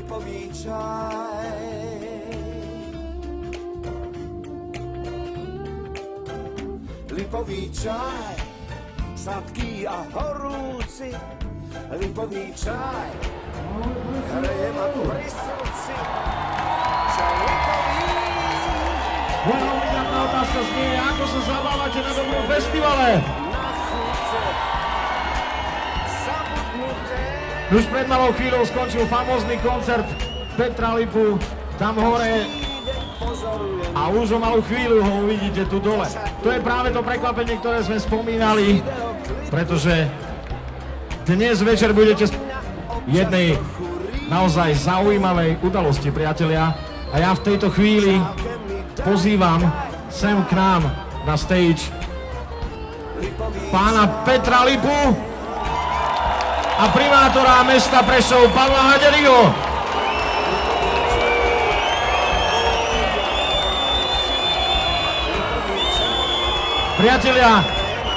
Lipový čaj. Lipový čaj, sladký a horúci. Lipový čaj, hreje ma pri srdci. Čaj lipový. Moja obligátna otázka znie, ako sa zabávate na dobrom festivale? Už pred malou chvíľou skončil famózny koncert Petra Lipu tam hore a už o malú chvíľu ho uvidíte tu dole. To je práve to prekvapenie, ktoré sme spomínali, pretože dnes večer budete jednej naozaj zaujímavej udalosti, priatelia. A ja v tejto chvíli pozývam sem k nám na stage pána Petra Lipu a primátora mesta Prešov Pavla Haďariho. Priatelia,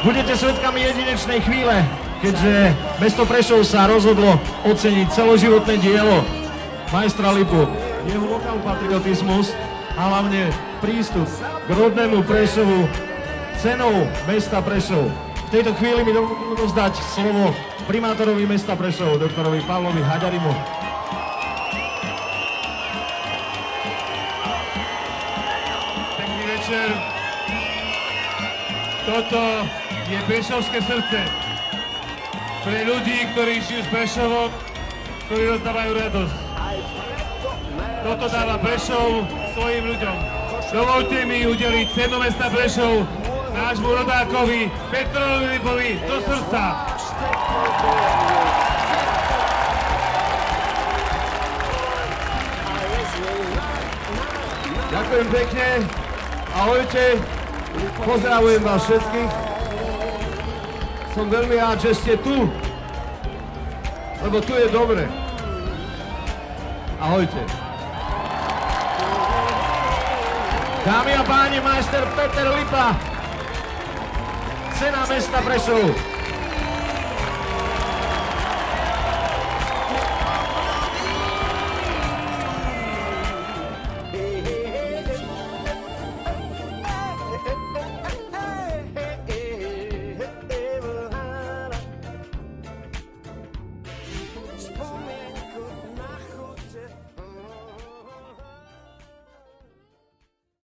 budete svedkami jedinečnej chvíle, keďže mesto Prešov sa rozhodlo oceniť celoživotné dielo majstra Lipu. Jeho lokalpatriotizmus a hlavne prístup k rodnému Prešovu cenou mesta Prešov. V tejto chvíli mi dovolím rozdať slovo primátorovi mesta Prešov, doktorovi Pavlovi Haďarimu. Pekný večer. Toto je prešovské srdce. Pre ľudí, ktorí žijú s Prešovom, ktorí rozdávajú radosť. Toto dáva Prešov svojim ľuďom. Dovoľte mi udeliť cenu mesta Prešov nášmu rodákovi Petrovi Lipovi do srdca. Ďakujem pekne. Ahojte. Pozdravujem vás všetkých. Som veľmi rád, že ste tu. Lebo tu je dobre. Ahojte. Dámy a páni, majster Peter Lipa. Cena mesta Prešov.